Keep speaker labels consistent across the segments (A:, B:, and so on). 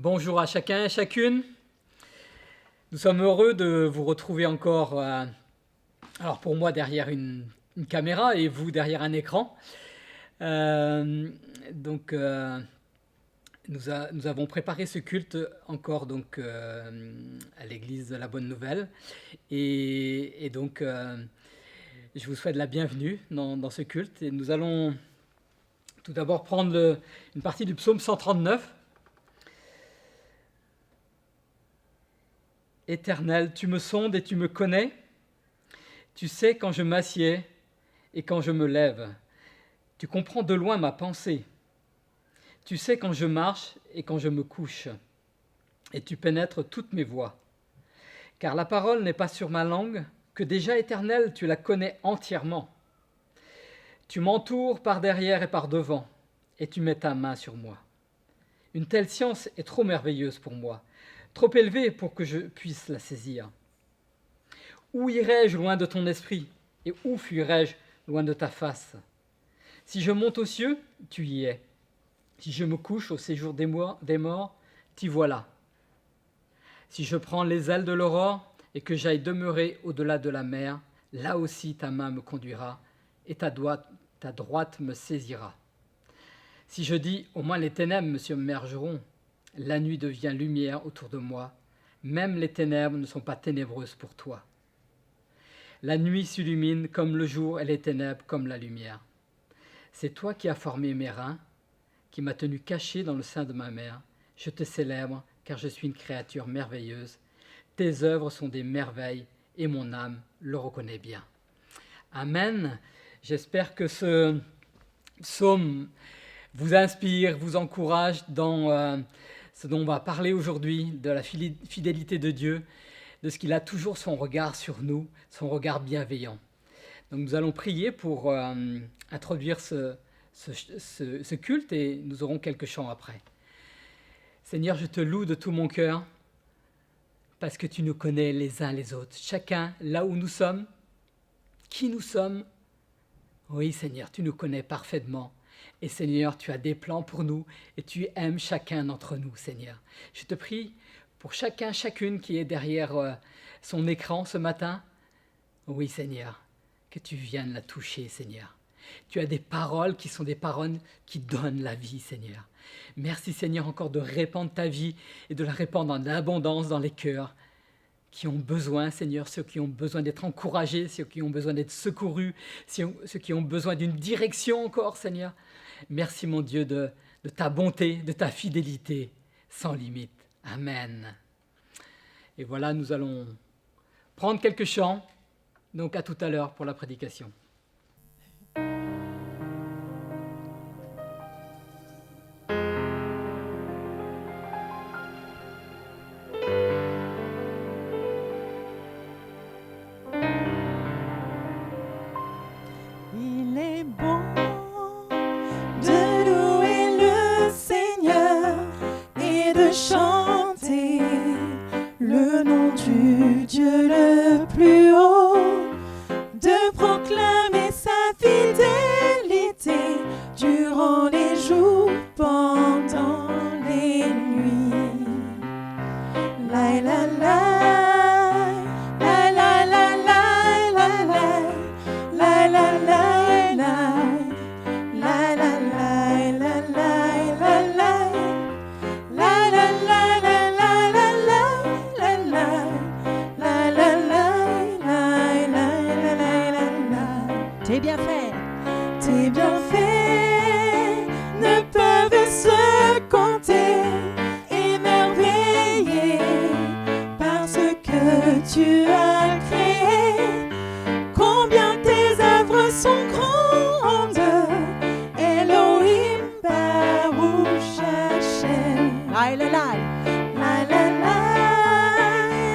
A: Bonjour à chacun et chacune. Nous sommes heureux de vous retrouver encore, alors pour moi derrière une caméra et vous derrière un écran. Donc nous avons préparé ce culte encore donc à l'église de la Bonne Nouvelle et donc je vous souhaite la bienvenue dans ce culte et nous allons tout d'abord prendre une partie du psaume 139. Éternel, tu me sondes et tu me connais. Tu sais quand je m'assieds et quand je me lève. Tu comprends de loin ma pensée. Tu sais quand je marche et quand je me couche. Et tu pénètres toutes mes voies. Car la parole n'est pas sur ma langue, que déjà, Éternel, tu la connais entièrement. Tu m'entoures par derrière et par devant, et tu mets ta main sur moi. Une telle science est trop merveilleuse pour moi, trop élevée pour que je puisse la saisir. Où irai-je loin de ton esprit, et où fuirai-je loin de ta face? Si je monte aux cieux, tu y es. Si je me couche au séjour des morts, t'y voilà. Si je prends les ailes de l'aurore, et que j'aille demeurer au-delà de la mer, là aussi ta main me conduira, et ta droite me saisira. Si je dis, au moins les ténèbres me submergeront, la nuit devient lumière autour de moi, même les ténèbres ne sont pas ténébreuses pour toi. La nuit s'illumine comme le jour et les ténèbres comme la lumière. C'est toi qui as formé mes reins, qui m'as tenu caché dans le sein de ma mère. Je te célèbre car je suis une créature merveilleuse. Tes œuvres sont des merveilles et mon âme le reconnaît bien. Amen. J'espère que ce psaume vous inspire, vous encourage dans ce dont on va parler aujourd'hui, de la fidélité de Dieu, de ce qu'il a toujours son regard sur nous, son regard bienveillant. Donc nous allons prier pour introduire ce culte et nous aurons quelques chants après. Seigneur, je te loue de tout mon cœur parce que tu nous connais les uns les autres, chacun là où nous sommes, qui nous sommes. Oui, Seigneur, tu nous connais parfaitement. Et Seigneur, tu as des plans pour nous et tu aimes chacun d'entre nous, Seigneur. Je te prie pour chacun, chacune qui est derrière son écran ce matin. Oui, Seigneur, que tu viennes la toucher, Seigneur. Tu as des paroles qui sont des paroles qui donnent la vie, Seigneur. Merci, Seigneur, encore de répandre ta vie et de la répandre en abondance dans les cœurs qui ont besoin, Seigneur, ceux qui ont besoin d'être encouragés, ceux qui ont besoin d'être secourus, ceux qui ont besoin d'une direction encore, Seigneur. Merci, mon Dieu, de ta bonté, de ta fidélité sans limite. Amen. Et voilà, nous allons prendre quelques chants. Donc à tout à l'heure pour la prédication.
B: Il est bon de louer le Seigneur et de chanter le nom du Dieu le plus haut, de proclamer sa fidélité durant les jours, pendant les nuits. La la la, la la la la la la, la la la la, la la la la la la la. La la la la la la la la la la la la. Tes bienfaits ne peuvent se compter, émerveillés parce que tu as créé. Combien tes œuvres sont grandes, Elohim Baruch Hashem. La la la. La la la,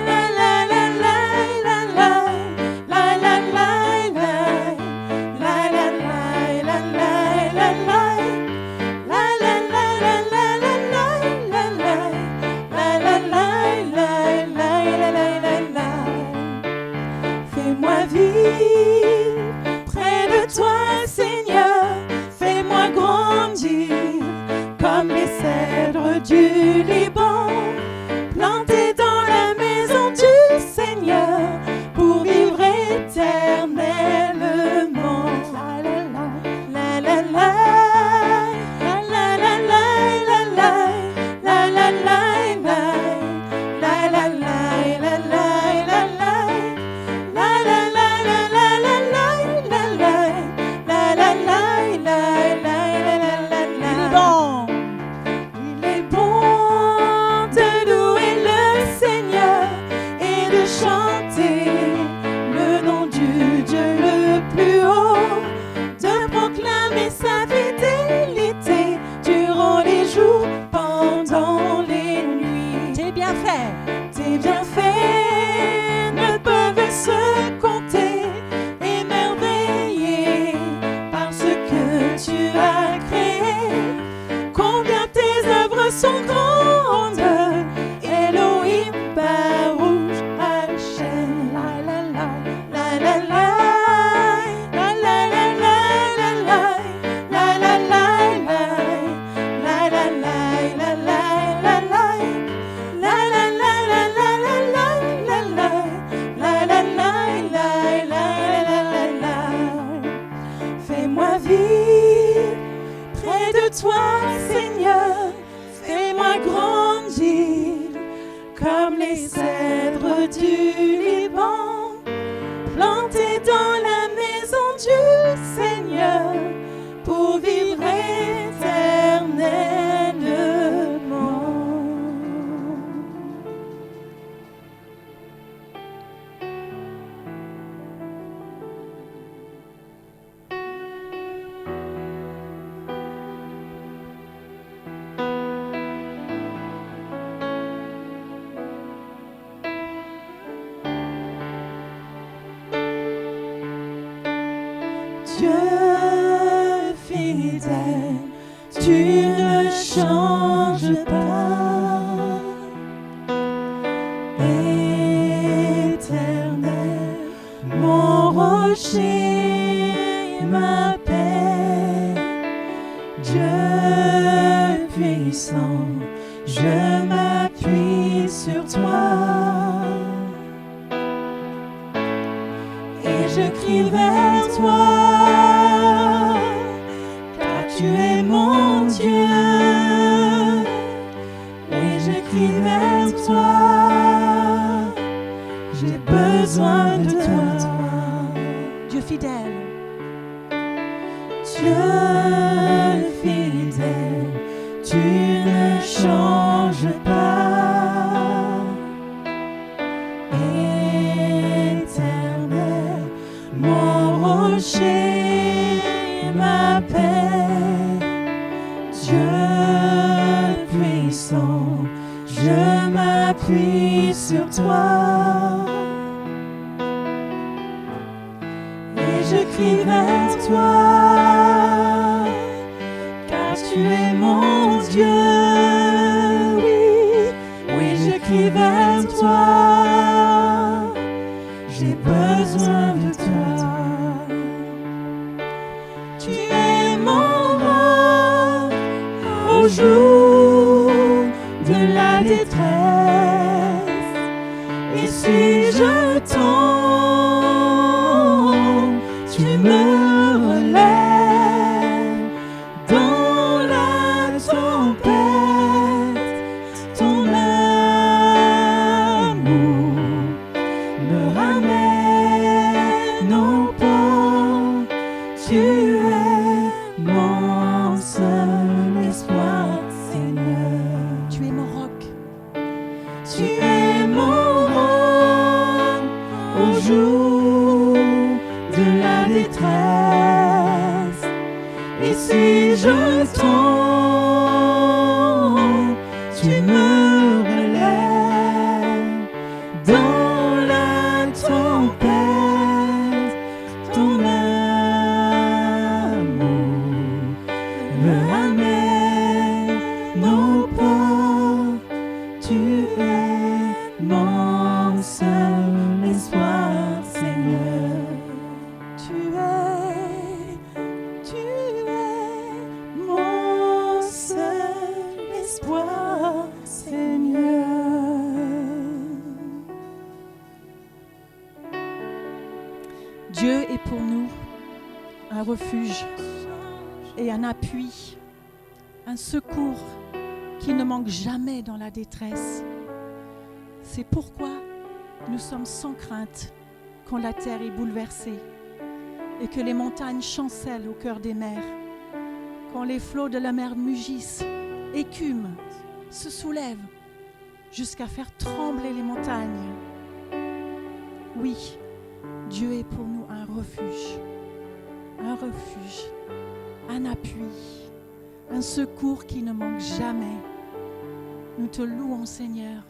B: la la la la la la, la la la la, la la la la la la la, la la la la la la la la, la la la la la la la la. vivre près de toi, Seigneur. Fais-moi grandir comme les cèdres du Liban, plantés dans la maison du Seigneur, pour vivre éternellement. Dieu fidèle, tu ne changes pas. Éternel, mon rocher, ma paix. Dieu puissant, je m'appuie sur toi. Et je crie vers toi, car tu es mon Dieu. Et je crie vers toi, j'ai besoin de toi. Dieu fidèle, Dieu fidèle, tu ne changes pas. Éternel, mon rocher, ma paix. Dieu puissant, je m'appuie sur toi. Et je crie vers toi, car tu es mon Dieu. Oui, oui, je crie vers toi, j'ai besoin de toi. Tu es mon roc au jour de la détresse. Et si je tombe, tu me relèves dans la tempête. Ton amour me ramène au port. Tu es mon seul espoir, Seigneur. Tu es mon roc. Tu es mon roc au jour de la détresse. Et si je tombe, tu me relèves dans la tempête. Ton amour me ramène au port. Tu es mon seul espoir, Seigneur. Tu es mon seul espoir, Seigneur. Dieu est pour nous un refuge et un appui, un secours qui ne manque jamais dans la détresse. C'est pourquoi nous sommes sans crainte quand la terre est bouleversée et que les montagnes chancellent au cœur des mers, quand les flots de la mer mugissent, écument, se soulèvent jusqu'à faire trembler les montagnes. Oui, Dieu est pour nous un refuge, un appui, un secours qui ne manque jamais. Nous te louons, Seigneur.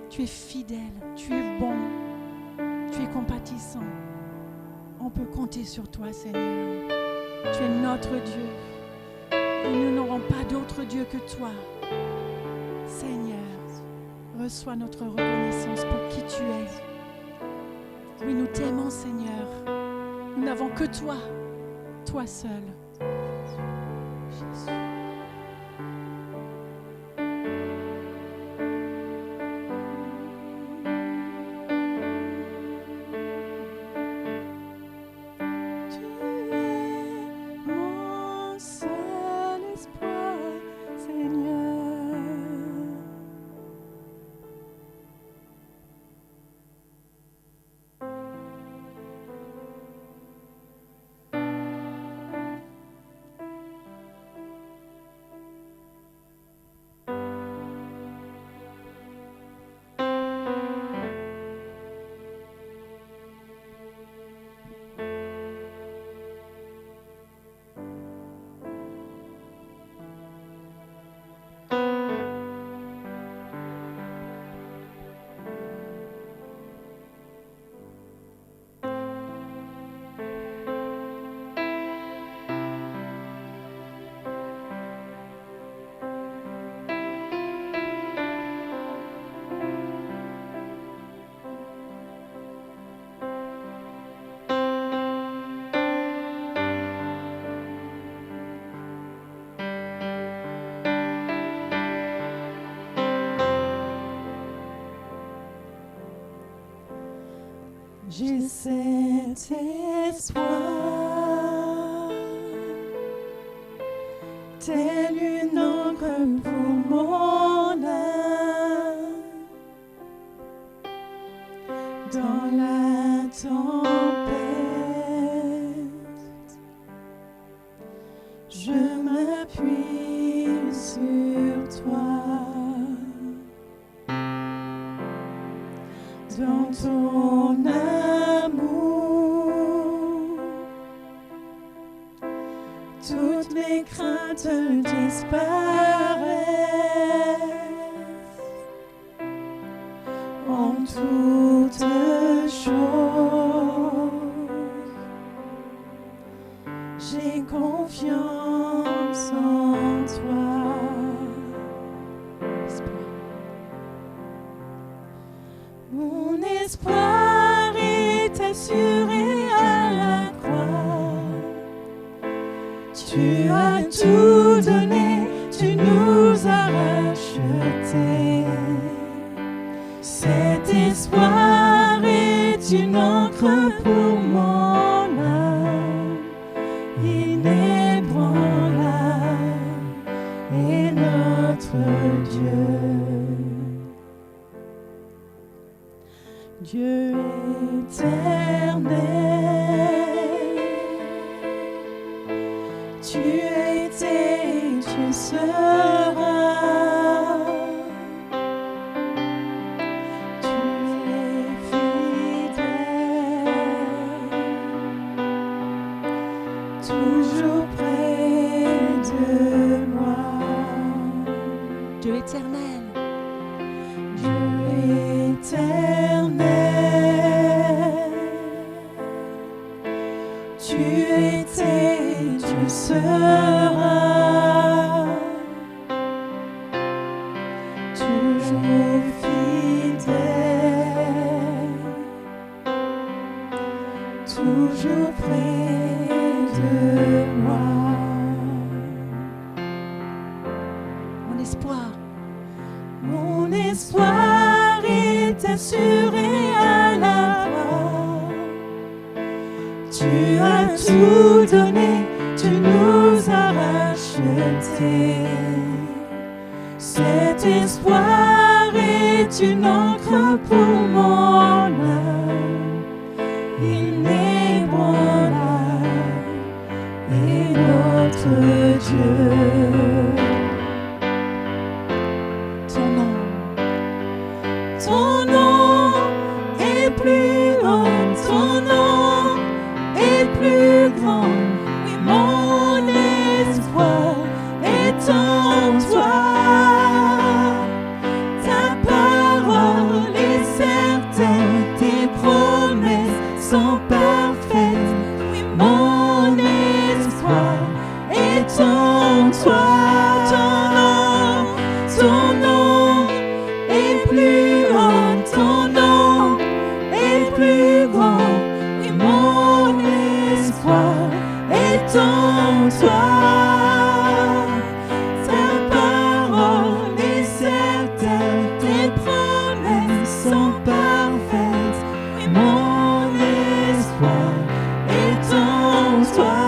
B: Tu es fidèle, tu es bon, tu es compatissant. On peut compter sur toi, Seigneur. Tu es notre Dieu. Et nous n'aurons pas d'autre Dieu que toi. Seigneur, reçois notre reconnaissance pour qui tu es. Oui, nous t'aimons, Seigneur. Nous n'avons que toi, toi seul. Jésus. Tu es mon J'ai cet espoir, tel une encre pour mon âme, dans la tempête, je m'appuie sur toi. Dans ton amour, toutes mes craintes disparaissent. En toutes choses, j'ai confiance en toi. Mon espoir est assuré à la croix. Tu as tout donné, tu nous as rachetés. Cet espoir est une encre pour mon âme, inébranlable est notre Dieu. Dieu éternel, tu étais et tu seras. Tu es fidèle, toujours près de moi. Dieu éternel, Dieu éternel, tu étais et tu seras, toujours fidèle, toujours près de moi. Mon espoir, mon espoir est assuré à la croix. Tu as tout donné, tu nous as rachetés. Cet espoir est une encre pour mon âme, inébranlable est notre Dieu. Ton nom est plus haut, ton nom est plus grand. Oui, mon espoir est en toi. Ta parole est certaine, tes promesses sont parfaites. Oui, mon espoir est en toi. Ton nom est plus haut, ton nom est plus grand. Et mon espoir est en toi. Ta parole est certaine, tes promesses sont parfaites. Et mon espoir est en toi.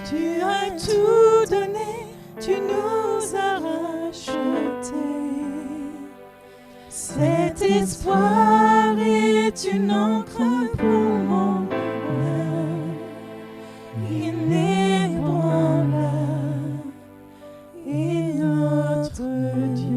B: Tu as tout donné, tu nous as rachetés. Cet espoir est une encre pour mon âme, inébranlable est notre Dieu.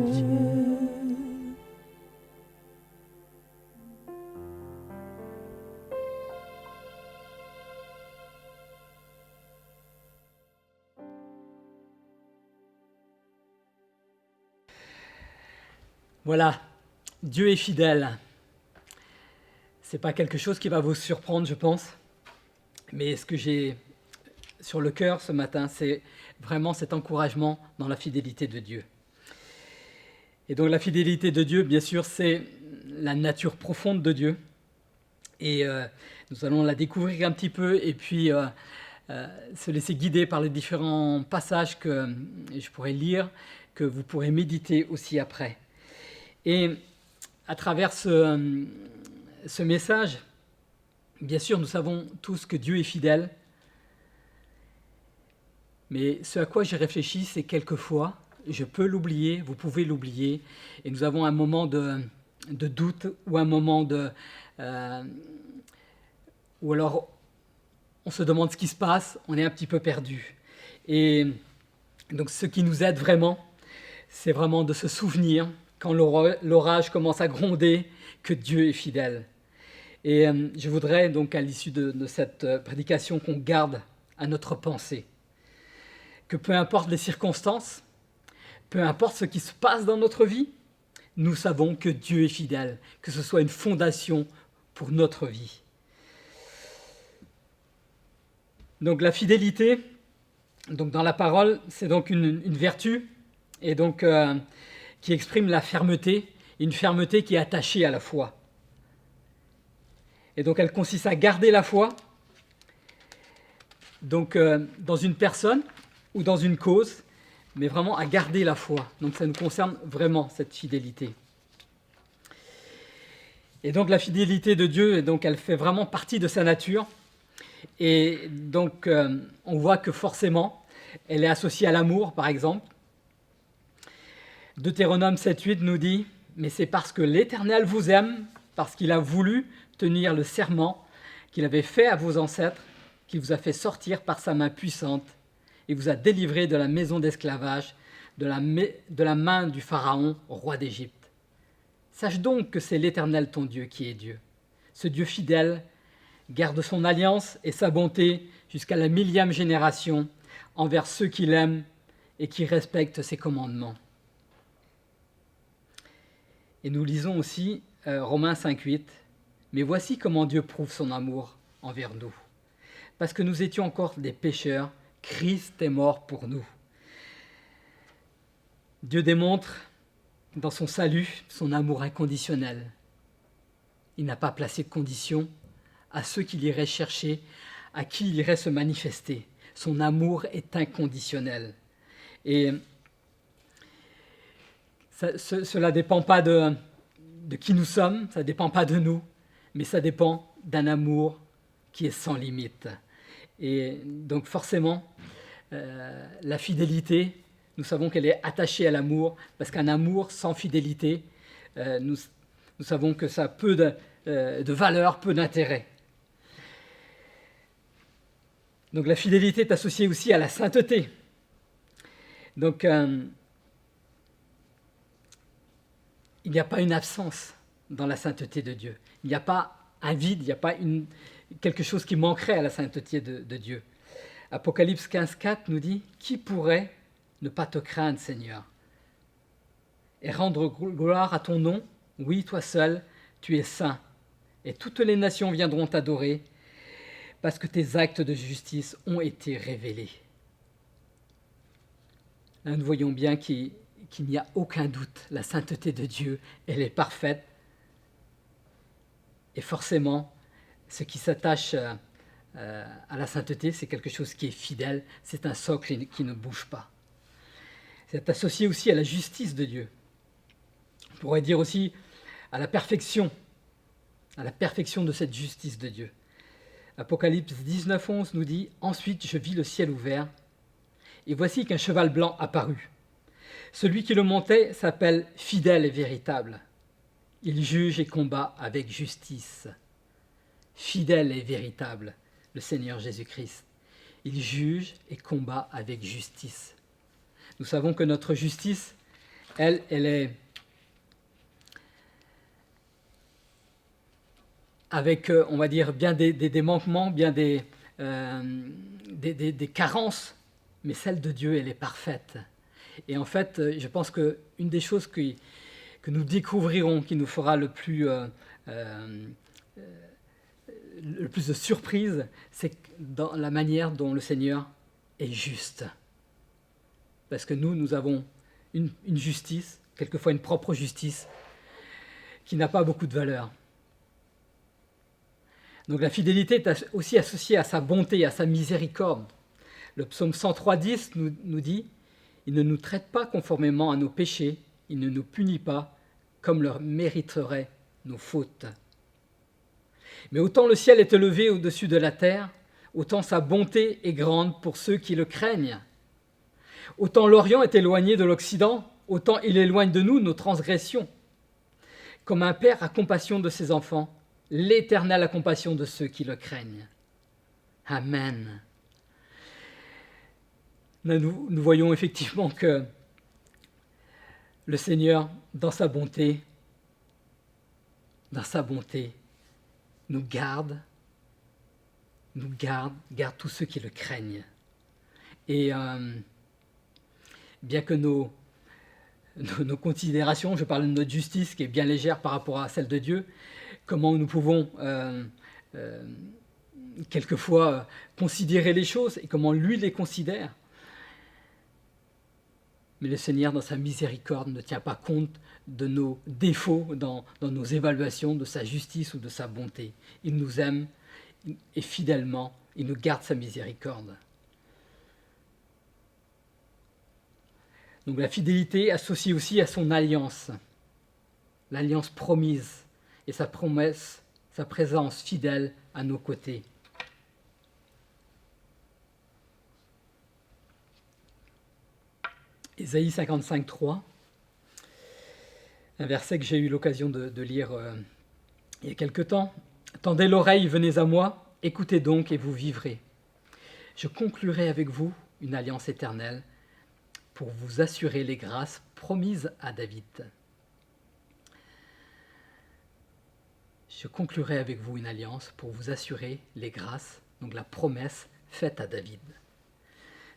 A: Voilà, Dieu est fidèle. C'est pas quelque chose qui va vous surprendre, je pense. Mais ce que j'ai sur le cœur ce matin, c'est vraiment cet encouragement dans la fidélité de Dieu. Et donc la fidélité de Dieu, bien sûr, c'est la nature profonde de Dieu. Et nous allons la découvrir un petit peu et puis se laisser guider par les différents passages que je pourrais lire, que vous pourrez méditer aussi après. Et à travers ce message, bien sûr, nous savons tous que Dieu est fidèle. Mais ce à quoi j'ai réfléchi, c'est quelquefois, je peux l'oublier, vous pouvez l'oublier, et nous avons un moment de doute ou un moment ou alors on se demande ce qui se passe, on est un petit peu perdu. Et donc ce qui nous aide vraiment, c'est vraiment de se souvenir, quand l'orage commence à gronder, que Dieu est fidèle. Et je voudrais donc à l'issue de cette prédication qu'on garde à notre pensée que peu importe les circonstances, peu importe ce qui se passe dans notre vie, nous savons que Dieu est fidèle, que ce soit une fondation pour notre vie. Donc la fidélité, donc dans la parole, c'est donc une vertu et donc qui exprime la fermeté, une fermeté qui est attachée à la foi. Et donc elle consiste à garder la foi donc, dans une personne ou dans une cause, mais vraiment à garder la foi. Donc ça nous concerne vraiment, cette fidélité. Et donc la fidélité de Dieu, donc, elle fait vraiment partie de sa nature. Et donc on voit que forcément, elle est associée à l'amour, par exemple. Deutéronome 7,8 nous dit « Mais c'est parce que l'Éternel vous aime, parce qu'il a voulu tenir le serment qu'il avait fait à vos ancêtres, qu'il vous a fait sortir par sa main puissante et vous a délivré de la maison d'esclavage, de la main du Pharaon, roi d'Égypte. Sache donc que c'est l'Éternel ton Dieu qui est Dieu. Ce Dieu fidèle garde son alliance et sa bonté jusqu'à la 1000e génération envers ceux qui l'aiment et qui respectent ses commandements. » Et nous lisons aussi Romains 5,8. « Mais voici comment Dieu prouve son amour envers nous. Parce que nous étions encore des pécheurs, Christ est mort pour nous. » Dieu démontre dans son salut son amour inconditionnel. Il n'a pas placé de conditions à ceux qu'il irait chercher, à qui il irait se manifester. Son amour est inconditionnel. Et cela ne dépend pas de qui nous sommes, ça ne dépend pas de nous, mais ça dépend d'un amour qui est sans limite. Et donc forcément, la fidélité, nous savons qu'elle est attachée à l'amour, parce qu'un amour sans fidélité, nous savons que ça a peu de valeur, peu d'intérêt. Donc la fidélité est associée aussi à la sainteté. Donc il n'y a pas une absence dans la sainteté de Dieu. Il n'y a pas un vide, il n'y a pas quelque chose qui manquerait à la sainteté de Dieu. Apocalypse 15,4 nous dit « Qui pourrait ne pas te craindre, Seigneur, et rendre gloire à ton nom? Oui, toi seul, tu es saint, et toutes les nations viendront t'adorer, parce que tes actes de justice ont été révélés. » Là, nous voyons bien qu'il n'y a aucun doute. La sainteté de Dieu, elle est parfaite. Et forcément, ce qui s'attache à la sainteté, c'est quelque chose qui est fidèle. C'est un socle qui ne bouge pas. C'est associé aussi à la justice de Dieu. On pourrait dire aussi à la perfection de cette justice de Dieu. Apocalypse 19,11 nous dit « Ensuite, je vis le ciel ouvert, et voici qu'un cheval blanc apparut. Celui qui le montait s'appelle Fidèle et Véritable. Il juge et combat avec justice. Fidèle et véritable, le Seigneur Jésus-Christ. Il juge et combat avec justice. Nous savons que notre justice, elle est avec, on va dire, bien des manquements, bien des carences, mais celle de Dieu, elle est parfaite. Et en fait, je pense qu'une des choses que nous découvrirons, qui nous fera le plus de surprise, c'est dans la manière dont le Seigneur est juste. Parce que nous avons une justice, quelquefois une propre justice, qui n'a pas beaucoup de valeur. Donc la fidélité est aussi associée à sa bonté, à sa miséricorde. Le psaume 103:10 nous dit « Il ne nous traite pas conformément à nos péchés, il ne nous punit pas comme leur mériteraient nos fautes. » Mais autant le ciel est élevé au-dessus de la terre, autant sa bonté est grande pour ceux qui le craignent. Autant l'Orient est éloigné de l'Occident, autant il éloigne de nous nos transgressions. Comme un père a compassion de ses enfants, l'Éternel a compassion de ceux qui le craignent. Amen. Nous voyons effectivement que le Seigneur, dans sa bonté, nous garde tous ceux qui le craignent. Et bien que nos considérations, je parle de notre justice qui est bien légère par rapport à celle de Dieu, comment nous pouvons quelquefois considérer les choses et comment lui les considère. Mais le Seigneur, dans sa miséricorde, ne tient pas compte de nos défauts dans nos évaluations de sa justice ou de sa bonté. Il nous aime et fidèlement, il nous garde sa miséricorde. Donc la fidélité associe aussi à son alliance, l'alliance promise et sa promesse, sa présence fidèle à nos côtés. Ésaïe 55:3, un verset que j'ai eu l'occasion de lire il y a quelque temps. « Tendez l'oreille, venez à moi, écoutez donc et vous vivrez. Je conclurai avec vous une alliance éternelle pour vous assurer les grâces promises à David. » Je conclurai avec vous une alliance pour vous assurer les grâces, donc la promesse faite à David.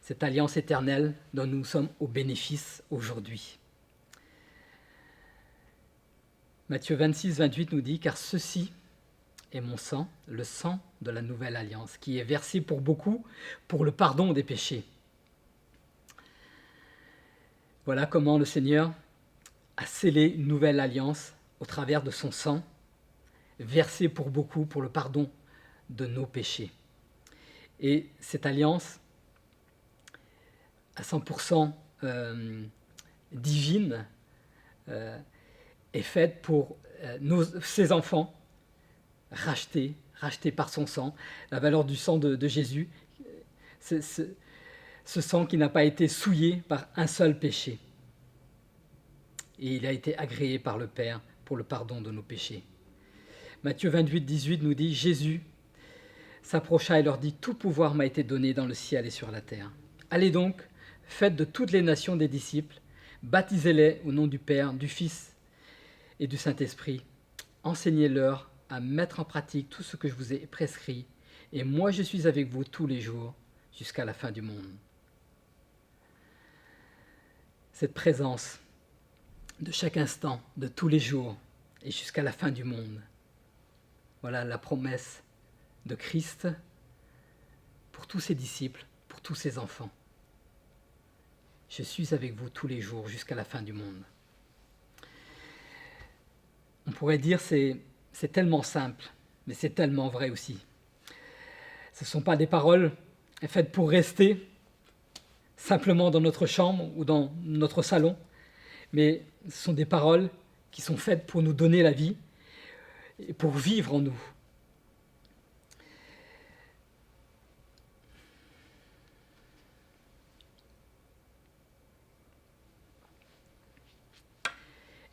A: Cette alliance éternelle dont nous sommes au bénéfice aujourd'hui. Matthieu 26:28 nous dit « Car ceci est mon sang, le sang de la nouvelle alliance, qui est versé pour beaucoup pour le pardon des péchés. » Voilà comment le Seigneur a scellé une nouvelle alliance au travers de son sang, versé pour beaucoup pour le pardon de nos péchés. Et cette alliance, à 100% divine, est faite pour ses enfants, rachetés par son sang, la valeur du sang de Jésus, ce sang qui n'a pas été souillé par un seul péché. Et il a été agréé par le Père pour le pardon de nos péchés. Matthieu 28:18 nous dit « Jésus s'approcha et leur dit « Tout pouvoir m'a été donné dans le ciel et sur la terre. Allez donc, faites de toutes les nations des disciples, baptisez-les au nom du Père, du Fils et du Saint-Esprit. Enseignez-leur à mettre en pratique tout ce que je vous ai prescrit, et moi je suis avec vous tous les jours jusqu'à la fin du monde. » Cette présence de chaque instant, de tous les jours et jusqu'à la fin du monde. Voilà la promesse de Christ pour tous ses disciples, pour tous ses enfants. Je suis avec vous tous les jours jusqu'à la fin du monde. On pourrait dire c'est tellement simple, mais c'est tellement vrai aussi. Ce ne sont pas des paroles faites pour rester simplement dans notre chambre ou dans notre salon, mais ce sont des paroles qui sont faites pour nous donner la vie et pour vivre en nous.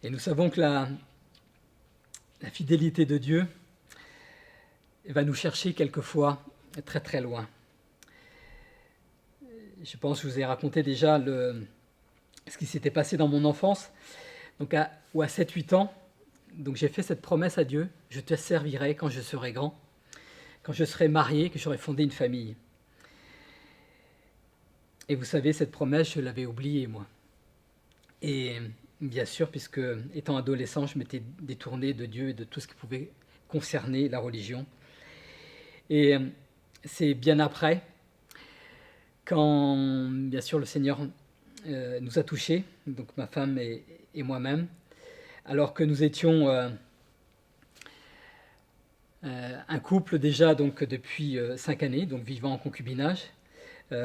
A: Et nous savons que la fidélité de Dieu va nous chercher quelquefois très très loin. Je pense que je vous ai raconté déjà ce qui s'était passé dans mon enfance. Donc à 7-8 ans, donc j'ai fait cette promesse à Dieu, je te servirai quand je serai grand, quand je serai marié, que j'aurai fondé une famille. Et vous savez, cette promesse, je l'avais oubliée, moi. Et bien sûr, puisque étant adolescent, je m'étais détourné de Dieu et de tout ce qui pouvait concerner la religion. Et c'est bien après, quand bien sûr le Seigneur nous a touchés, donc ma femme et moi-même, alors que nous étions un couple déjà donc depuis 5 années, donc vivant en concubinage, où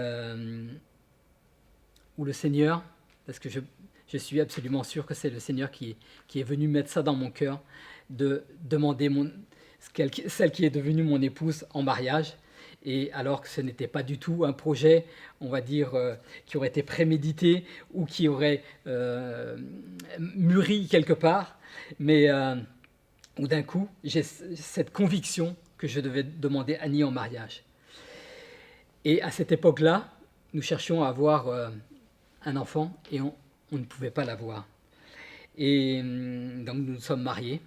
A: le Seigneur, parce que je suis absolument sûr que c'est le Seigneur qui est venu mettre ça dans mon cœur, de demander celle qui est devenue mon épouse en mariage, et alors que ce n'était pas du tout un projet, on va dire, qui aurait été prémédité ou qui aurait mûri quelque part, mais où d'un coup, j'ai cette conviction que je devais demander Annie en mariage. Et à cette époque-là, nous cherchions à avoir un enfant et on ne pouvait pas l'avoir. Et donc nous nous sommes mariés,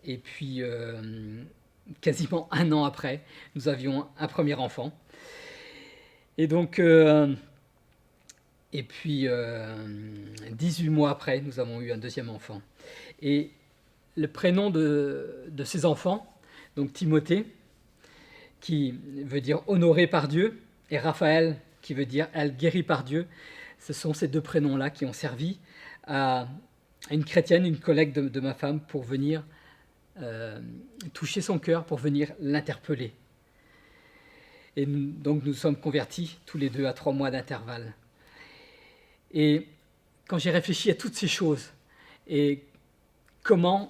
A: et puis quasiment 1 an après, nous avions un premier enfant. Et donc, et puis 18 mois après, nous avons eu un deuxième enfant. Et le prénom de ces enfants, donc Timothée, qui veut dire honoré par Dieu, et Raphaël, qui veut dire elle guérie par Dieu, ce sont ces 2 prénoms-là qui ont servi à une chrétienne, une collègue de ma femme, pour venir toucher son cœur, pour venir l'interpeller. Et donc nous sommes convertis tous les 2 à 3 mois d'intervalle. Et quand j'ai réfléchi à toutes ces choses et comment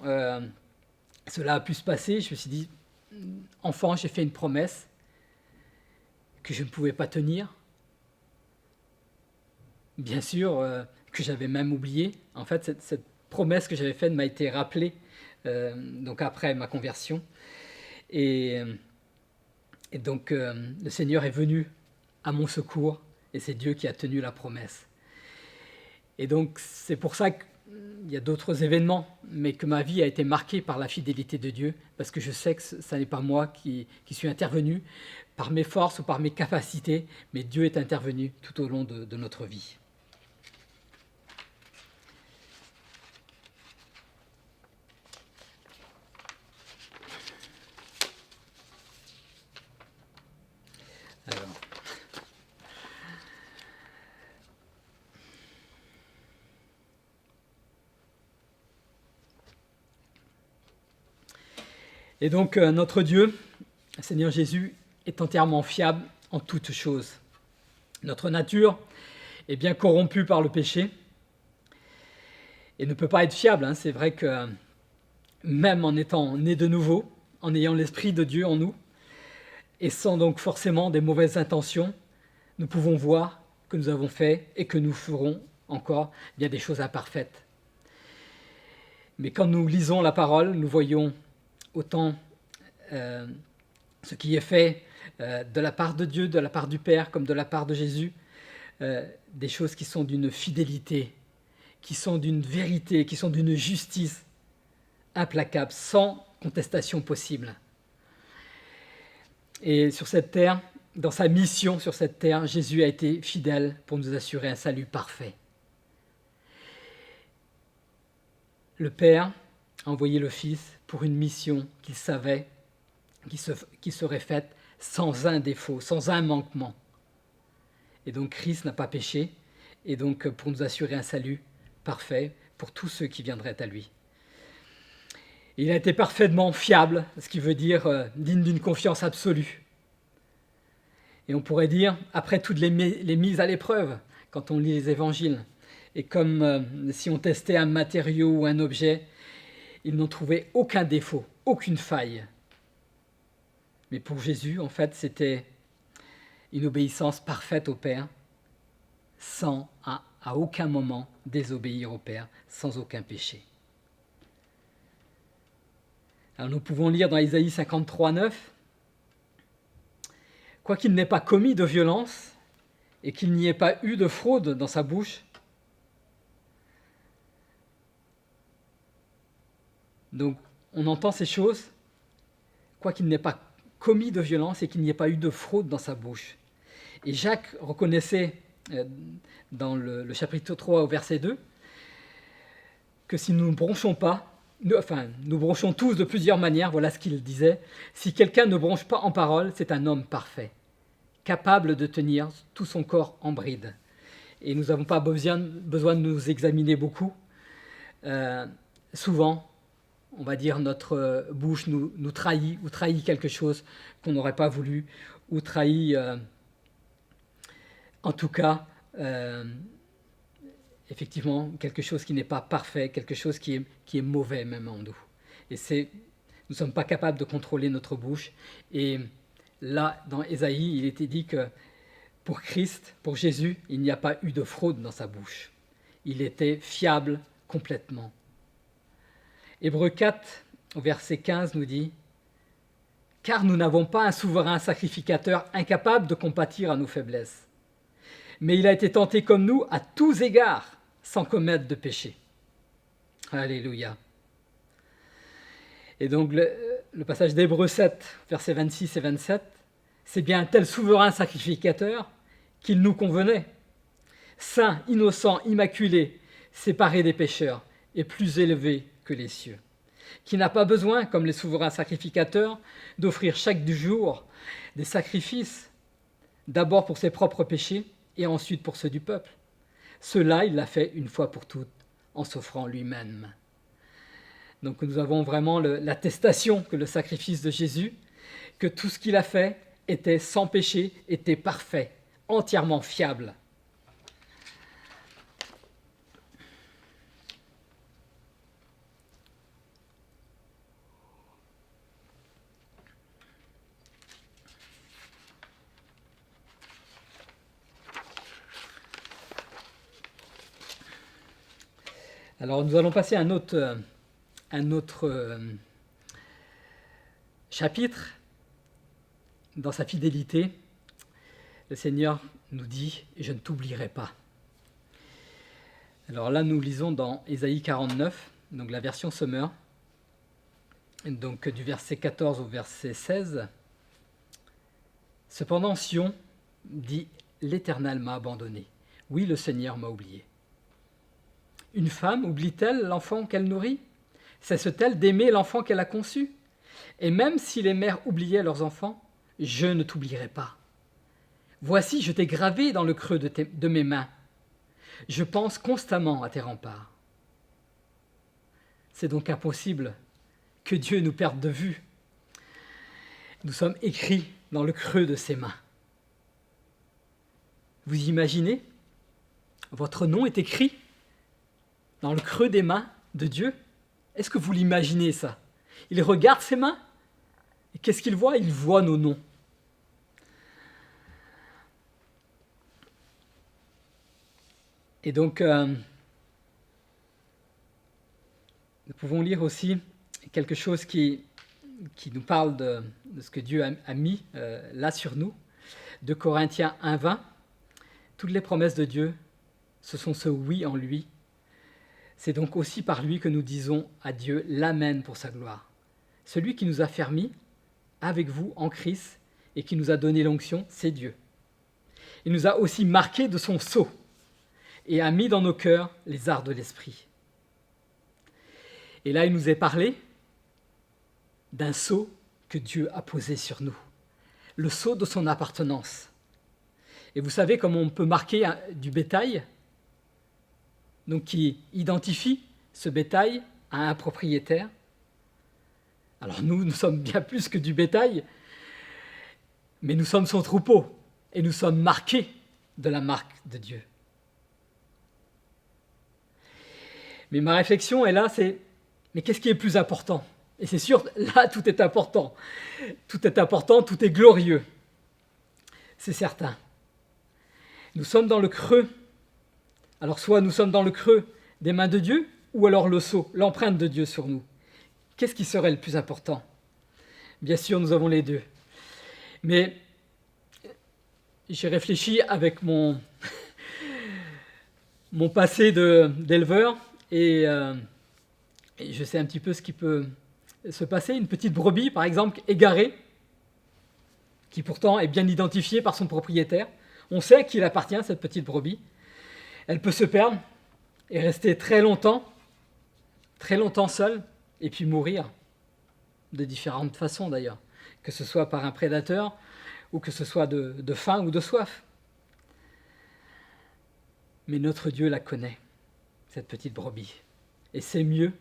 A: cela a pu se passer, je me suis dit, enfant, j'ai fait une promesse que je ne pouvais pas tenir. Bien sûr, que j'avais même oublié. En fait, cette promesse que j'avais faite m'a été rappelée donc après ma conversion. Et donc, le Seigneur est venu à mon secours et c'est Dieu qui a tenu la promesse. Et donc, c'est pour ça qu'il y a d'autres événements, mais que ma vie a été marquée par la fidélité de Dieu, parce que je sais que ce n'est pas moi qui suis intervenu par mes forces ou par mes capacités, mais Dieu est intervenu tout au long de notre vie. Alors. Et donc, notre Dieu, Seigneur Jésus, est entièrement fiable en toutes choses. Notre nature est bien corrompue par le péché et ne peut pas être fiable. C'est vrai que même en étant né de nouveau, en ayant l'Esprit de Dieu en nous, et sans donc forcément des mauvaises intentions, nous pouvons voir que nous avons fait et que nous ferons encore bien des choses imparfaites. Mais quand nous lisons la parole, nous voyons autant ce qui est fait de la part de Dieu, de la part du Père, comme de la part de Jésus, des choses qui sont d'une fidélité, qui sont d'une vérité, qui sont d'une justice implacable, sans contestation possible. Et sur cette terre, dans sa mission sur cette terre, Jésus a été fidèle pour nous assurer un salut parfait. Le Père a envoyé le Fils pour une mission qu'il savait qui serait faite sans un défaut, sans un manquement. Et donc Christ n'a pas péché, et donc pour nous assurer un salut parfait pour tous ceux qui viendraient à lui. Il a été parfaitement fiable, ce qui veut dire digne d'une confiance absolue. Et on pourrait dire, après toutes les mises à l'épreuve, quand on lit les évangiles, et comme si on testait un matériau ou un objet, ils n'ont trouvé aucun défaut, aucune faille. Mais pour Jésus, en fait, c'était une obéissance parfaite au Père, sans à aucun moment désobéir au Père, sans aucun péché. Alors nous pouvons lire dans Ésaïe 53, 9, « Quoiqu'il n'ait pas commis de violence et qu'il n'y ait pas eu de fraude dans sa bouche. » Donc on entend ces choses, quoiqu'il n'ait pas commis de violence et qu'il n'y ait pas eu de fraude dans sa bouche. Et Jacques reconnaissait dans le chapitre 3 au verset 2 que si nous ne bronchons pas, nous bronchons tous de plusieurs manières, voilà ce qu'il disait. Si quelqu'un ne bronche pas en parole, c'est un homme parfait, capable de tenir tout son corps en bride. Et nous n'avons pas besoin de nous examiner beaucoup. Souvent, on va dire notre bouche nous trahit, ou trahit quelque chose qu'on n'aurait pas voulu, ou trahit, en tout cas, effectivement, quelque chose qui n'est pas parfait, quelque chose qui est mauvais même en nous. Et nous ne sommes pas capables de contrôler notre bouche. Et là, dans Ésaïe, il était dit que pour Christ, pour Jésus, il n'y a pas eu de fraude dans sa bouche. Il était fiable complètement. Hébreux 4, au verset 15, nous dit « Car nous n'avons pas un souverain sacrificateur incapable de compatir à nos faiblesses. Mais il a été tenté comme nous à tous égards, sans commettre de péché. » Alléluia. Et donc le passage d'Hébreux 7, versets 26 et 27, c'est bien un tel souverain sacrificateur qu'il nous convenait, saint, innocent, immaculé, séparé des pécheurs et plus élevé que les cieux, qui n'a pas besoin, comme les souverains sacrificateurs, d'offrir chaque jour des sacrifices, d'abord pour ses propres péchés et ensuite pour ceux du peuple. Cela, il l'a fait une fois pour toutes, en s'offrant lui-même. Donc nous avons vraiment l'attestation que le sacrifice de Jésus, que tout ce qu'il a fait était sans péché, était parfait, entièrement fiable. Alors nous allons passer à un autre chapitre. Dans sa fidélité, le Seigneur nous dit « Je ne t'oublierai pas ». Alors là, nous lisons dans Ésaïe 49, donc la version Sommer, donc du verset 14 au verset 16. « Cependant, Sion dit « L'Éternel m'a abandonné. Oui, le Seigneur m'a oublié. » Une femme oublie-t-elle l'enfant qu'elle nourrit? Cesse-t-elle d'aimer l'enfant qu'elle a conçu? Et même si les mères oubliaient leurs enfants, je ne t'oublierai pas. Voici, je t'ai gravé dans le creux de mes mains. Je pense constamment à tes remparts. C'est donc impossible que Dieu nous perde de vue. Nous sommes écrits dans le creux de ses mains. Vous imaginez? Votre nom est écrit dans le creux des mains de Dieu. Est-ce que vous l'imaginez ça? Il regarde ses mains et qu'est-ce qu'il voit? Il voit nos noms. Et donc, nous pouvons lire aussi quelque chose qui nous parle de ce que Dieu a mis là sur nous. De Corinthiens 1,20. Toutes les promesses de Dieu, ce sont ce oui en lui. C'est donc aussi par lui que nous disons à Dieu l'Amen pour sa gloire. Celui qui nous a fermis avec vous en Christ et qui nous a donné l'onction, c'est Dieu. Il nous a aussi marqués de son sceau et a mis dans nos cœurs les arts de l'esprit. Et là, il nous est parlé d'un sceau que Dieu a posé sur nous, le sceau de son appartenance. Et vous savez comment on peut marquer du bétail, donc qui identifie ce bétail à un propriétaire. Alors nous sommes bien plus que du bétail, mais nous sommes son troupeau et nous sommes marqués de la marque de Dieu. Mais ma réflexion est là, mais qu'est-ce qui est plus important? Et c'est sûr, là, tout est important. Tout est important, tout est glorieux. C'est certain. Nous sommes dans le creux. Alors soit nous sommes dans le creux des mains de Dieu, ou alors le sceau, l'empreinte de Dieu sur nous. qu'est-ce qui serait le plus important? Bien sûr, nous avons les deux. Mais j'ai réfléchi avec mon passé d'éleveur et je sais un petit peu ce qui peut se passer. Une petite brebis, par exemple, égarée, qui pourtant est bien identifiée par son propriétaire. On sait à qui il appartient, cette petite brebis. Elle peut se perdre et rester très longtemps seule, et puis mourir, de différentes façons d'ailleurs, que ce soit par un prédateur ou que ce soit de faim ou de soif. Mais notre Dieu la connaît, cette petite brebis, et c'est mieux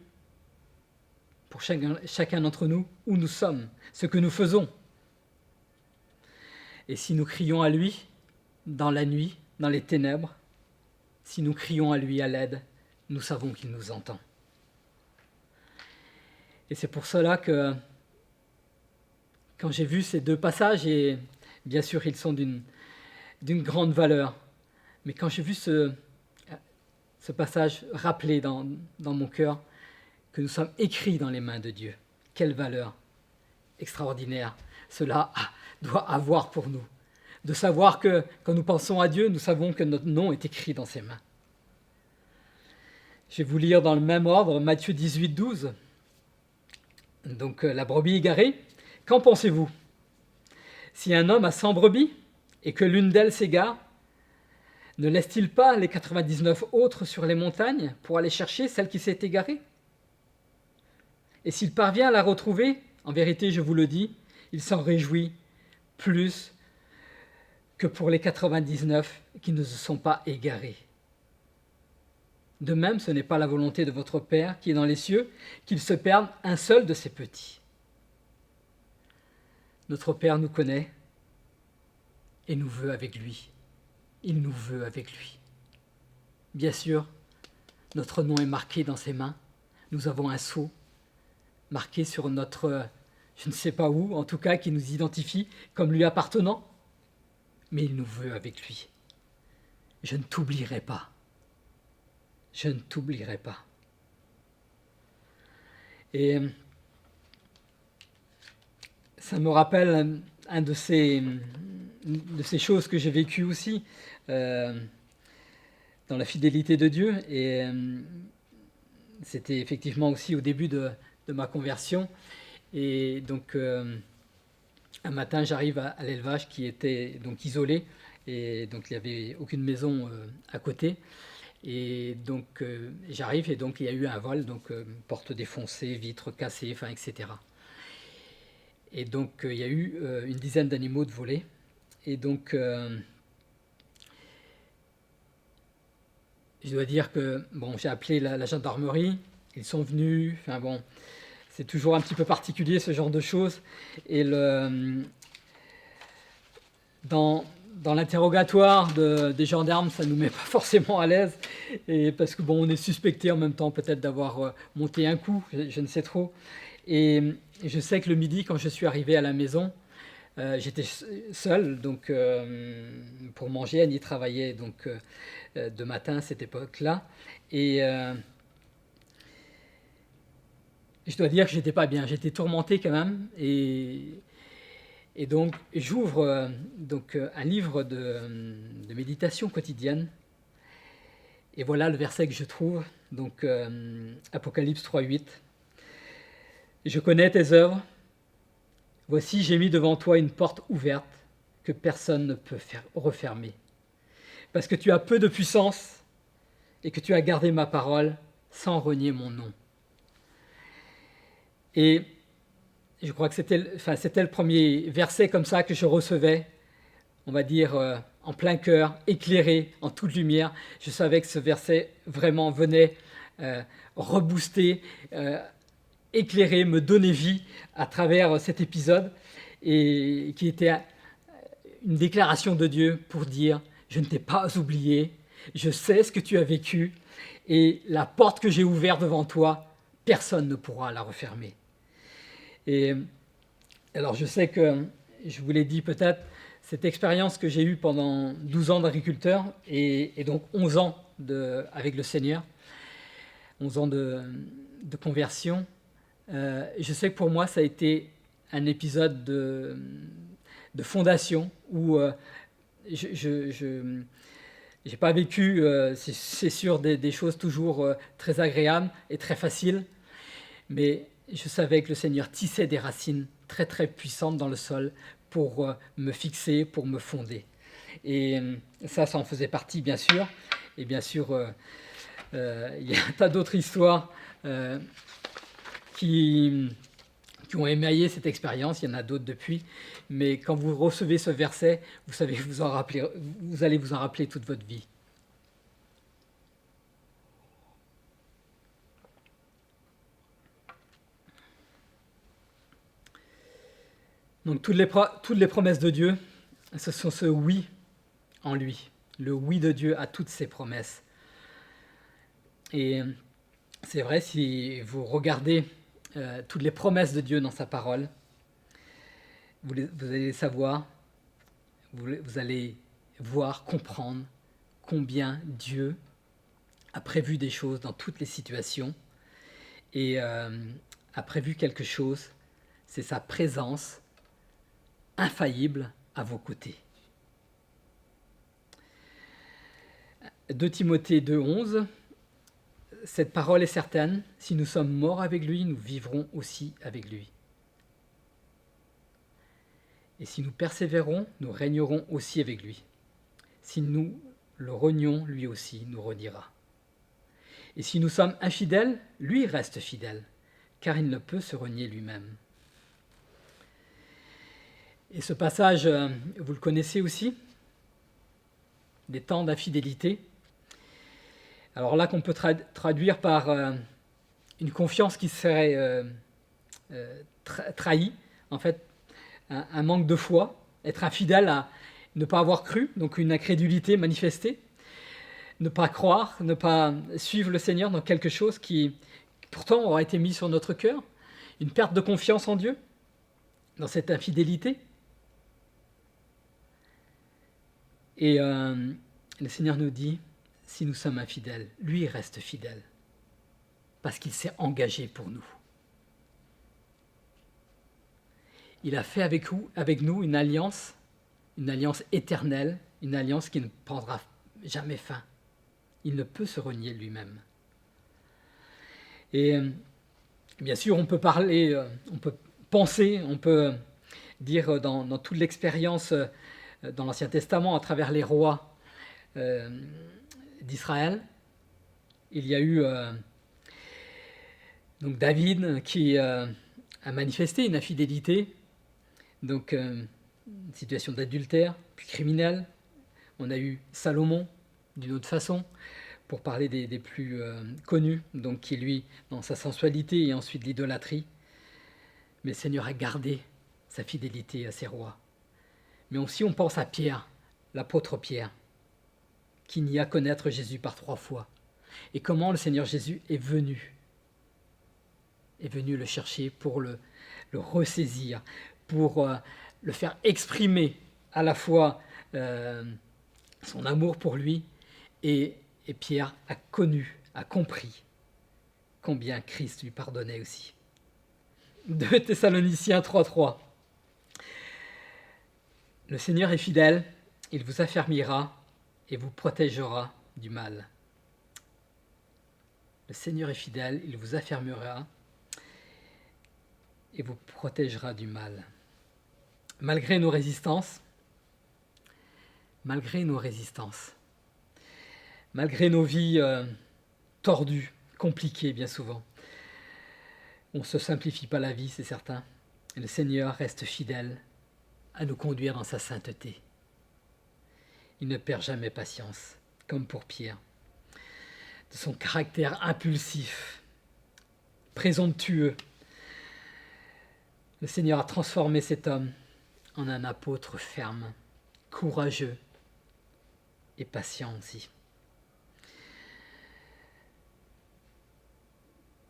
A: pour chacun d'entre nous où nous sommes, ce que nous faisons. Et si nous crions à lui dans la nuit, dans les ténèbres, si nous crions à lui à l'aide, nous savons qu'il nous entend. Et c'est pour cela que quand j'ai vu ces deux passages, et bien sûr ils sont d'une grande valeur, mais quand j'ai vu ce passage rappelé dans mon cœur, que nous sommes écrits dans les mains de Dieu, quelle valeur extraordinaire cela doit avoir pour nous, de savoir que quand nous pensons à Dieu, nous savons que notre nom est écrit dans ses mains. Je vais vous lire dans le même ordre Matthieu 18, 12. Donc la brebis égarée, qu'en pensez-vous? Si un homme a 100 brebis et que l'une d'elles s'égare, ne laisse-t-il pas les 99 autres sur les montagnes pour aller chercher celle qui s'est égarée? Et s'il parvient à la retrouver, en vérité, je vous le dis, il s'en réjouit plus que pour les 99 qui ne se sont pas égarés. De même, ce n'est pas la volonté de votre Père qui est dans les cieux qu'il se perde un seul de ses petits. Notre Père nous connaît et nous veut avec lui. Il nous veut avec lui. Bien sûr, notre nom est marqué dans ses mains. Nous avons un sceau marqué sur notre, je ne sais pas où, en tout cas qui nous identifie comme lui appartenant. Mais il nous veut avec lui. Je ne t'oublierai pas. Je ne t'oublierai pas. Et ça me rappelle un de ces choses que j'ai vécues aussi dans la fidélité de Dieu. Et c'était effectivement aussi au début de ma conversion. Et donc, un matin, j'arrive à l'élevage qui était donc isolé. Et donc, il n'y avait aucune maison à côté. Et donc j'arrive et donc il y a eu un vol, donc porte défoncée, vitres cassées, enfin etc. Et donc il y a eu une dizaine d'animaux de volés. Et donc je dois dire que bon, j'ai appelé la gendarmerie, ils sont venus, enfin bon, c'est toujours un petit peu particulier ce genre de choses. Et dans l'interrogatoire des gendarmes, ça ne nous met pas forcément à l'aise, et parce que bon, on est suspecté en même temps peut-être d'avoir monté un coup, je ne sais trop. Et je sais que le midi, quand je suis arrivé à la maison, j'étais seul donc pour manger. Annie travaillait donc de matin à cette époque-là, et je dois dire que j'étais pas bien, j'étais tourmenté quand même, et donc, j'ouvre un livre de méditation quotidienne. Et voilà le verset que je trouve, donc Apocalypse 3.8. Je connais tes œuvres. Voici, j'ai mis devant toi une porte ouverte que personne ne peut refermer. Parce que tu as peu de puissance et que tu as gardé ma parole sans renier mon nom. Et je crois que c'était le premier verset comme ça que je recevais, on va dire en plein cœur, éclairé, en toute lumière. Je savais que ce verset vraiment venait rebooster, éclairer, me donner vie à travers cet épisode, et qui était une déclaration de Dieu pour dire « Je ne t'ai pas oublié, je sais ce que tu as vécu, et la porte que j'ai ouverte devant toi, personne ne pourra la refermer. » Et alors je sais que, je vous l'ai dit peut-être, cette expérience que j'ai eue pendant 12 ans d'agriculteur et donc 11 ans avec le Seigneur, 11 ans de conversion, Je sais que pour moi, ça a été un épisode de fondation où je n'ai pas vécu, c'est sûr, des choses toujours très agréables et très faciles, mais je savais que le Seigneur tissait des racines très très puissantes dans le sol pour me fixer, pour me fonder. Et ça en faisait partie, bien sûr. Et bien sûr, il y a un tas d'autres histoires qui ont émaillé cette expérience. Il y en a d'autres depuis. Mais quand vous recevez ce verset, vous savez, vous allez vous en rappeler toute votre vie. Donc toutes les promesses de Dieu, ce sont ce oui en lui, le oui de Dieu à toutes ses promesses. Et c'est vrai, si vous regardez toutes les promesses de Dieu dans sa parole, vous allez les savoir, vous allez voir, comprendre combien Dieu a prévu des choses dans toutes les situations et a prévu quelque chose, c'est sa présence infaillible à vos côtés. 2 Timothée 2,11, cette parole est certaine, si nous sommes morts avec lui, nous vivrons aussi avec lui. Et si nous persévérons, nous régnerons aussi avec lui. Si nous le renions, lui aussi nous reniera. Et si nous sommes infidèles, lui reste fidèle, car il ne peut se renier lui-même. Et ce passage, vous le connaissez aussi, des temps d'infidélité. Alors là, qu'on peut traduire par une confiance qui serait trahie, en fait, un manque de foi, être infidèle à ne pas avoir cru, donc une incrédulité manifestée, ne pas croire, ne pas suivre le Seigneur dans quelque chose qui pourtant aura été mis sur notre cœur, une perte de confiance en Dieu, dans cette infidélité. Et le Seigneur nous dit, si nous sommes infidèles, lui reste fidèle, parce qu'il s'est engagé pour nous. Il a fait avec nous une alliance éternelle, une alliance qui ne prendra jamais fin. Il ne peut se renier lui-même. Et bien sûr, on peut parler, on peut penser, on peut dire dans toute l'expérience dans l'Ancien Testament, à travers les rois d'Israël, il y a eu donc David qui a manifesté une infidélité, donc une situation d'adultère, puis criminel. On a eu Salomon d'une autre façon, pour parler des plus connus, donc qui lui, dans sa sensualité et ensuite l'idolâtrie. Mais le Seigneur a gardé sa fidélité à ses rois. Mais aussi on pense à Pierre, l'apôtre Pierre, qui n'y a connaître Jésus par 3 fois. Et comment le Seigneur Jésus est venu le chercher pour le ressaisir, pour le faire exprimer à la fois son amour pour lui, et Pierre a connu, a compris combien Christ lui pardonnait aussi. 2 Thessaloniciens 3,3. Le Seigneur est fidèle, il vous affermira et vous protégera du mal. Le Seigneur est fidèle, il vous affermira et vous protégera du mal. Malgré nos résistances, malgré nos vies tordues, compliquées bien souvent, on ne se simplifie pas la vie, c'est certain. Le Seigneur reste fidèle à nous conduire dans sa sainteté. Il ne perd jamais patience, comme pour Pierre. De son caractère impulsif, présomptueux, le Seigneur a transformé cet homme en un apôtre ferme, courageux et patient aussi.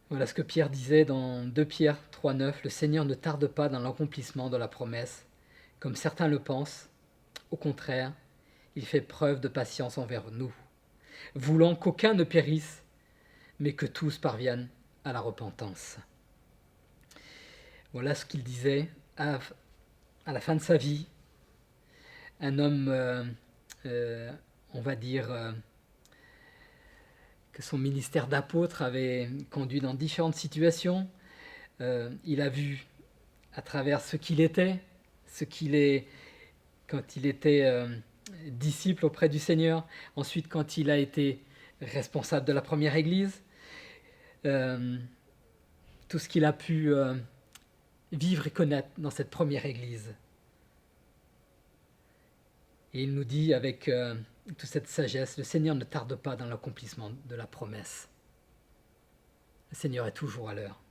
A: Voilà ce que Pierre disait dans 2 Pierre 3,9. Le Seigneur ne tarde pas dans l'accomplissement de la promesse, comme certains le pensent. Au contraire, il fait preuve de patience envers nous, voulant qu'aucun ne périsse, mais que tous parviennent à la repentance. Voilà ce qu'il disait à la fin de sa vie. Un homme, on va dire, que son ministère d'apôtre avait conduit dans différentes situations. Il a vu à travers ce qu'il était, ce qu'il est quand il était disciple auprès du Seigneur, ensuite quand il a été responsable de la première église, tout ce qu'il a pu vivre et connaître dans cette première église. Et il nous dit avec toute cette sagesse, le Seigneur ne tarde pas dans l'accomplissement de la promesse. Le Seigneur est toujours à l'heure,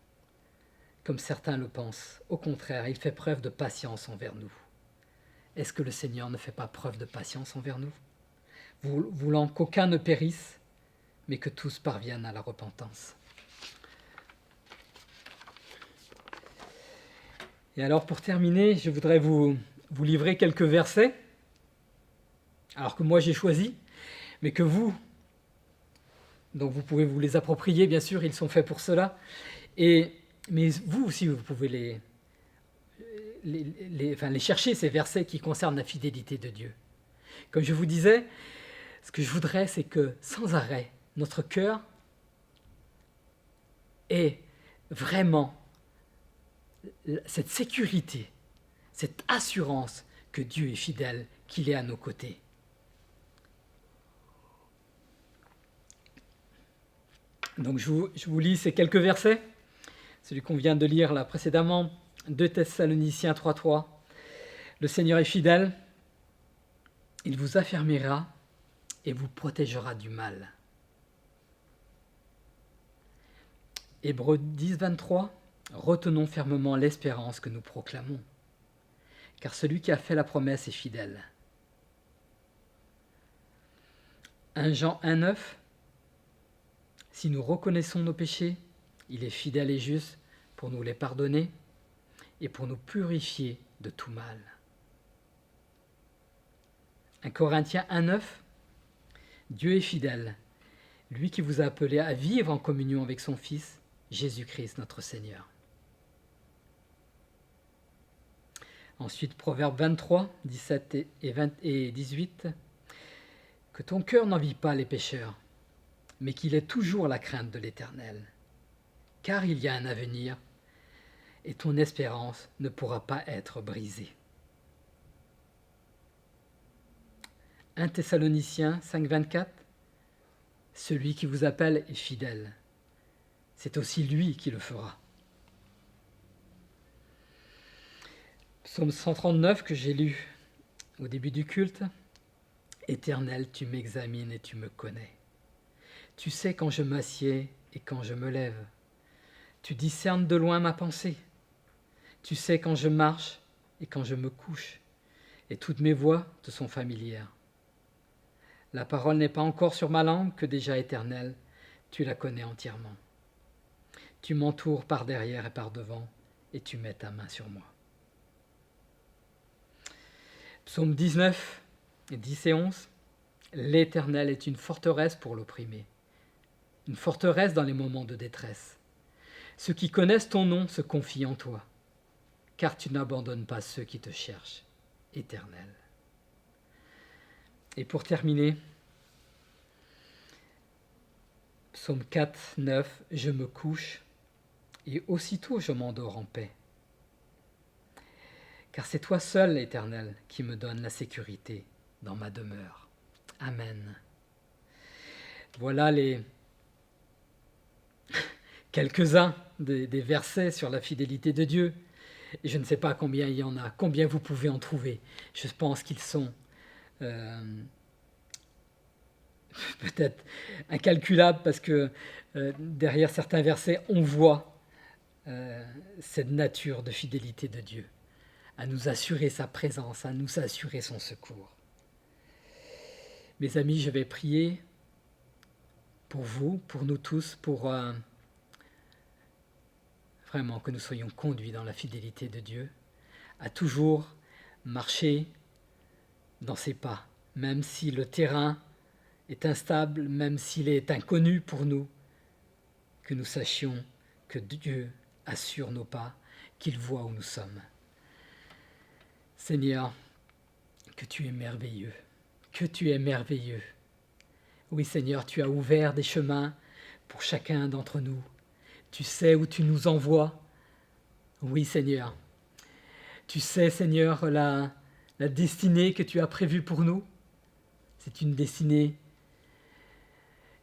A: comme certains le pensent. Au contraire, il fait preuve de patience envers nous. Est-ce que le Seigneur ne fait pas preuve de patience envers nous, voulant qu'aucun ne périsse, mais que tous parviennent à la repentance? Et alors, pour terminer, je voudrais vous livrer quelques versets, alors que moi j'ai choisi, mais que vous, donc vous pouvez vous les approprier, bien sûr, ils sont faits pour cela, mais vous aussi, vous pouvez les chercher, ces versets qui concernent la fidélité de Dieu. Comme je vous disais, ce que je voudrais, c'est que sans arrêt, notre cœur ait vraiment cette sécurité, cette assurance que Dieu est fidèle, qu'il est à nos côtés. Donc je vous lis ces quelques versets, celui qu'on vient de lire là précédemment, 2 Thessaloniciens 3.3. Le Seigneur est fidèle, il vous affermira et vous protégera du mal. Hébreux 10.23. Retenons fermement l'espérance que nous proclamons, car celui qui a fait la promesse est fidèle. 1 Jean 1.9. Si nous reconnaissons nos péchés, il est fidèle et juste pour nous les pardonner et pour nous purifier de tout mal. 1 Corinthiens 1.9. Dieu est fidèle, lui qui vous a appelé à vivre en communion avec son Fils, Jésus-Christ notre Seigneur. Ensuite, Proverbe 23, 17 et 18. Que ton cœur n'envie pas les pécheurs, mais qu'il ait toujours la crainte de l'Éternel, car il y a un avenir et ton espérance ne pourra pas être brisée. 1 Thessaloniciens 5.24. Celui qui vous appelle est fidèle, c'est aussi lui qui le fera. Psaume 139 que j'ai lu au début du culte. Éternel, tu m'examines et tu me connais. Tu sais quand je m'assieds et quand je me lève. Tu discernes de loin ma pensée. Tu sais quand je marche et quand je me couche. Et toutes mes voies te sont familières. La parole n'est pas encore sur ma langue que déjà éternelle, tu la connais entièrement. Tu m'entoures par derrière et par devant et tu mets ta main sur moi. Psaume 19, 10 et 11. L'Éternel est une forteresse pour l'opprimé, une forteresse dans les moments de détresse. Ceux qui connaissent ton nom se confient en toi, car tu n'abandonnes pas ceux qui te cherchent, Éternel. Et pour terminer, Psaume 4, 9. Je me couche et aussitôt je m'endors en paix. Car c'est toi seul, Éternel, qui me donne la sécurité dans ma demeure. Amen. Voilà les quelques-uns des versets sur la fidélité de Dieu. Et je ne sais pas combien il y en a, combien vous pouvez en trouver. Je pense qu'ils sont peut-être incalculables parce que derrière certains versets, on voit cette nature de fidélité de Dieu, à nous assurer sa présence, à nous assurer son secours. Mes amis, je vais prier pour vous, pour nous tous, pour vraiment que nous soyons conduits dans la fidélité de Dieu, à toujours marcher dans ses pas, même si le terrain est instable, même s'il est inconnu pour nous, que nous sachions que Dieu assure nos pas, qu'il voit où nous sommes. Seigneur, que tu es merveilleux, que tu es merveilleux. Oui Seigneur, tu as ouvert des chemins pour chacun d'entre nous. Tu sais où tu nous envoies. Oui Seigneur. Tu sais Seigneur la destinée que tu as prévue pour nous. C'est une destinée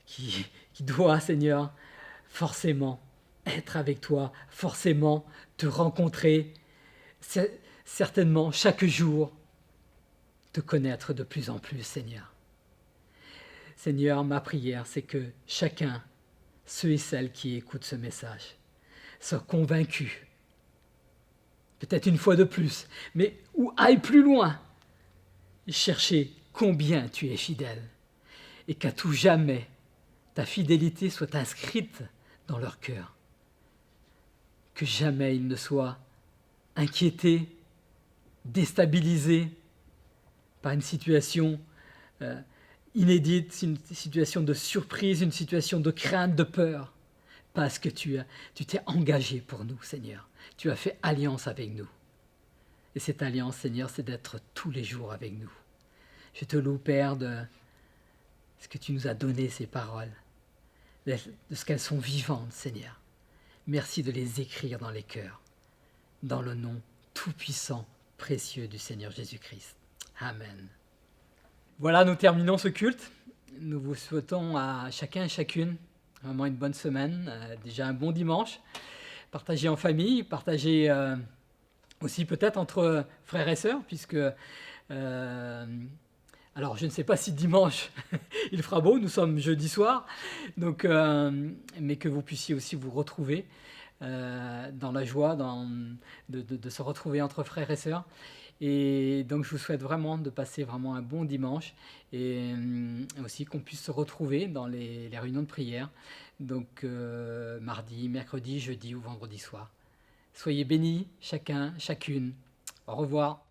A: qui doit Seigneur forcément être avec toi, forcément te rencontrer, certainement chaque jour te connaître de plus en plus Seigneur. Seigneur, ma prière, c'est que chacun, ceux et celles qui écoutent ce message, soient convaincus, peut-être une fois de plus, mais ou aillent plus loin, chercher combien tu es fidèle, et qu'à tout jamais, ta fidélité soit inscrite dans leur cœur. Que jamais ils ne soient inquiétés, déstabilisés par une situation inédite, une situation de surprise, une situation de crainte, de peur, parce que tu t'es engagé pour nous, Seigneur. Tu as fait alliance avec nous. Et cette alliance, Seigneur, c'est d'être tous les jours avec nous. Je te loue, Père, de ce que tu nous as donné, ces paroles, de ce qu'elles sont vivantes, Seigneur. Merci de les écrire dans les cœurs, dans le nom tout-puissant, précieux du Seigneur Jésus-Christ. Amen. Voilà, nous terminons ce culte. Nous vous souhaitons à chacun et chacune vraiment une bonne semaine, déjà un bon dimanche. Partagez en famille, partagez aussi peut-être entre frères et sœurs, puisque... alors, je ne sais pas si dimanche il fera beau, nous sommes jeudi soir, donc, mais que vous puissiez aussi vous retrouver dans la joie de se retrouver entre frères et sœurs. Et donc, je vous souhaite vraiment de passer vraiment un bon dimanche et aussi qu'on puisse se retrouver dans les réunions de prière, donc mardi, mercredi, jeudi ou vendredi soir. Soyez bénis, chacun, chacune. Au revoir.